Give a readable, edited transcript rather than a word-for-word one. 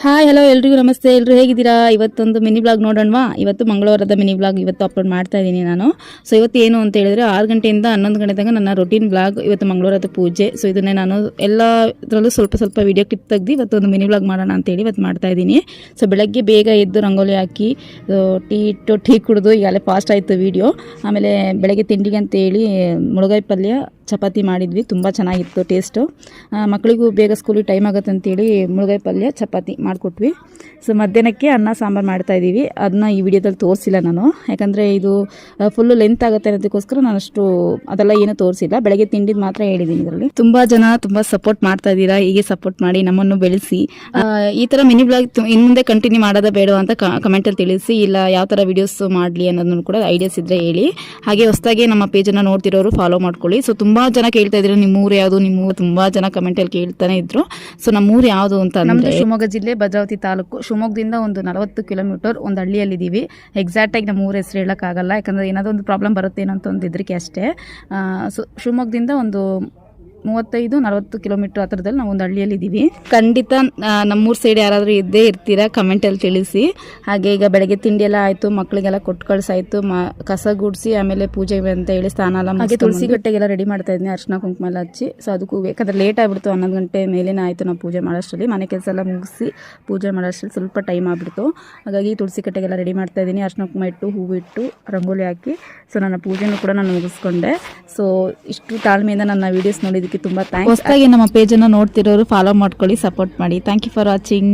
Hi hello ಎಲ್ರಿಗೂ ನಮಸ್ತೆ. ಎಲ್ಲರೂ ಹೇಗಿದ್ದೀರಾ? ಇವತ್ತೊಂದು ಮಿನಿ ಬ್ಲಾಗ್ ನೋಡೋಣವಾ. ಇವತ್ತು ಮಂಗಳವಾರದ ಮಿನಿ ಬ್ಲಾಗ್ ಇವತ್ತು ಅಪ್ಲೋಡ್ ಮಾಡ್ತಾ ಇದ್ದೀನಿ ನಾನು. ಸೊ ಇವತ್ತು ಏನು ಅಂತ ಹೇಳಿದ್ರೆ 6 ಗಂಟೆಯಿಂದ 11 ಗಂಟೆ ತನಕ ನನ್ನ ರೊಟೀನ್ ಬ್ಲಾಗ್. ಇವತ್ತು ಮಂಗಳವಾರದ ಪೂಜೆ. ಸೊ ಇದನ್ನೇ ನಾನು ಎಲ್ಲದರಲ್ಲೂ ಸ್ವಲ್ಪ ವಿಡಿಯೋ ಕ್ಲಿಪ್ ತೆಗೆದು ಇವತ್ತೊಂದು ಮಿನಿ ಬ್ಲಾಗ್ ಮಾಡೋಣ ಅಂತೇಳಿ ಇವತ್ತು ಮಾಡ್ತಾ ಇದ್ದೀನಿ. ಸೊ ಬೆಳಗ್ಗೆ ಬೇಗ ಎದ್ದು ರಂಗೋಲಿ ಹಾಕಿ ಟೀ ಕುಡಿದು ಈಗಾಗಲೇ ಫಾಸ್ಟ್ ಆಯಿತು ವೀಡಿಯೋ. ಆಮೇಲೆ ಬೆಳಗ್ಗೆ ತಿಂಡಿಗೆ ಅಂತೇಳಿ ಮುಳುಗಾಯಿ ಪಲ್ಯ ಚಪಾತಿ ಮಾಡಿದ್ವಿ. ತುಂಬ ಚೆನ್ನಾಗಿತ್ತು ಟೇಸ್ಟು. ಮಕ್ಕಳಿಗೂ ಬೇಗ ಸ್ಕೂಲಿಗೆ ಟೈಮ್ ಆಗುತ್ತೆ ಅಂತೇಳಿ ಮುಳುಗಾಯಿ ಪಲ್ಯ ಚಪಾತಿ ಮಾಡಿಕೊಟ್ವಿ. ಸೊ ಮಧ್ಯಾಹ್ನಕ್ಕೆ ಅನ್ನ ಸಾಂಬಾರು ಮಾಡ್ತಾಯಿದ್ದೀವಿ. ಅದನ್ನ ಈ ವಿಡಿಯೋದಲ್ಲಿ ತೋರಿಸಿಲ್ಲ ನಾನು, ಯಾಕಂದರೆ ಇದು ಫುಲ್ಲು ಲೆಂತ್ ಆಗುತ್ತೆ ಅನ್ನೋದಕ್ಕೋಸ್ಕರ ನಾನು ಅಷ್ಟು ಅದೆಲ್ಲ ಏನೂ ತೋರಿಸಿಲ್ಲ. ಬೆಳಗ್ಗೆ ತಿಂಡಿದ್ದು ಮಾತ್ರ ಹೇಳಿದ್ದೀನಿ. ಇದರಲ್ಲಿ ತುಂಬ ಜನ ತುಂಬ ಸಪೋರ್ಟ್ ಮಾಡ್ತಾ ಇದ್ದೀರಾ. ಹೀಗೆ ಸಪೋರ್ಟ್ ಮಾಡಿ ನಮ್ಮನ್ನು ಬೆಳೆಸಿ. ಈ ಥರ ಮಿನಿ ಬ್ಲಾಗ್ ಇನ್ನು ಮುಂದೆ ಕಂಟಿನ್ಯೂ ಮಾಡೋದ ಬೇಡ ಅಂತ ಕಮೆಂಟಲ್ಲಿ ತಿಳಿಸಿ. ಇಲ್ಲ ಯಾವ ಥರ ವೀಡಿಯೋಸ್ ಮಾಡಲಿ ಅನ್ನೋದನ್ನು ಕೂಡ ಐಡಿಯಾಸ್ ಇದ್ದರೆ ಹೇಳಿ. ಹಾಗೆ ಹೊಸದಾಗಿ ನಮ್ಮ ಪೇಜನ್ನು ನೋಡ್ತಿರೋರು ಫಾಲೋ ಮಾಡ್ಕೊಳ್ಳಿ. ಸೊ ತುಂಬ ಜನ ಕೇಳ್ತಾ ಇದ್ರು ನಿಮ್ಮೂರು ಯಾವುದು, ನಿಮ್ಮೂರು ತುಂಬ ಜನ ಕಮೆಂಟಲ್ಲಿ ಕೇಳ್ತಾನೆ ಇದ್ರು. ಸೊ ನಮ್ಮೂರು ಯಾವುದು ಅಂತ ನಮ್ಮದು ಶಿವಮೊಗ್ಗ ಜಿಲ್ಲೆ ಭದ್ರಾವತಿ ತಾಲೂಕು. ಶಿವಮೊಗ್ಗದಿಂದ ಒಂದು 40 ಕಿಲೋಮೀಟರ್ ಒಂದು ಹಳ್ಳಿಯಲ್ಲಿದ್ದೀವಿ. ಎಕ್ಸಾಕ್ಟಾಗಿ ನಮ್ಮ ಊರ ಹೆಸರು ಹೇಳೋಕ್ಕಾಗಲ್ಲ, ಯಾಕಂದರೆ ಏನಾದರೂ ಒಂದು ಪ್ರಾಬ್ಲಮ್ ಬರುತ್ತೇನೋ ಅಂತ ಒಂದು ಹೆದರಿಕೆ ಅಷ್ಟೇ. ಸೊ ಶಿವಮೊಗ್ಗದಿಂದ ಒಂದು 35-40 ಕಿಲೋಮೀಟರ್ ಹತ್ರದಲ್ಲಿ ನಾವು ಒಂದು ಹಳ್ಳಿಯಲ್ಲಿದ್ದೀವಿ. ಖಂಡಿತ ನಮ್ಮೂರು ಸೈಡ್ ಯಾರಾದರೂ ಇದ್ದೇ ಇರ್ತೀರಾ, ಕಮೆಂಟಲ್ಲಿ ತಿಳಿಸಿ. ಹಾಗೆ ಈಗ ಬೆಳಗ್ಗೆ ತಿಂಡಿ ಎಲ್ಲ ಆಯಿತು, ಮಕ್ಕಳಿಗೆಲ್ಲ ಕೊಟ್ಟು ಕಳಿಸಾಯಿತು. ಕಸ ಗುಡಿಸಿ ಆಮೇಲೆ ಪೂಜೆ ಅಂತ ಹೇಳಿ ಸ್ನಾನ ಎಲ್ಲ ಹಾಗೆ ತುಳಸಿ ಗಟ್ಟೆಗೆಲ್ಲ ರೆಡಿ ಮಾಡ್ತಾ ಇದ್ದೀನಿ, ಅರ್ಶಿನ ಕುಂಕುಮ ಎಲ್ಲ ಹಚ್ಚಿ. ಸೊ ಅದಕ್ಕೂ ಯಾಕಂದರೆ ಲೇಟ್ ಆಗಿಬಿಡ್ತು, 11 ಗಂಟೆ ಮೇಲೇನೇ ಆಯಿತು ನಾವು ಪೂಜೆ ಮಾಡೋಷ್ಟರಲ್ಲಿ. ಮನೆ ಕೆಲಸ ಎಲ್ಲ ಮುಗಿಸಿ ಪೂಜೆ ಮಾಡೋಷ್ಟರಲ್ಲಿ ಸ್ವಲ್ಪ ಟೈಮ್ ಆಗಿಬಿಡ್ತು. ಹಾಗಾಗಿ ತುಳಸಿ ಕಟ್ಟೆಗೆಲ್ಲ ರೆಡಿ ಮಾಡ್ತಾ ಇದ್ದೀನಿ. ಅರ್ಶಿನ ಕುಂಕುಮ ಇಟ್ಟು ಹೂವಿಟ್ಟು ರಂಗೋಲಿ ಹಾಕಿ ಸೊ ನನ್ನ ಪೂಜೆನೂ ಕೂಡ ನಾನು ಮುಗಿಸ್ಕೊಂಡೆ. ಸೊ ಇಷ್ಟು ತಾಳ್ಮೆಯಿಂದ ನನ್ನ ವೀಡಿಯೋಸ್ ನೋಡಿದ್ದಕ್ಕೆ ತುಂಬ ಥ್ಯಾಂಕ್ಸ್. ಹೊಸದಾಗಿ ನಮ್ಮ ಪೇಜನ್ನು ನೋಡ್ತಿರೋರು ಫಾಲೋ ಮಾಡ್ಕೊಳ್ಳಿ, ಸಪೋರ್ಟ್ ಮಾಡಿ. Thank you for watching.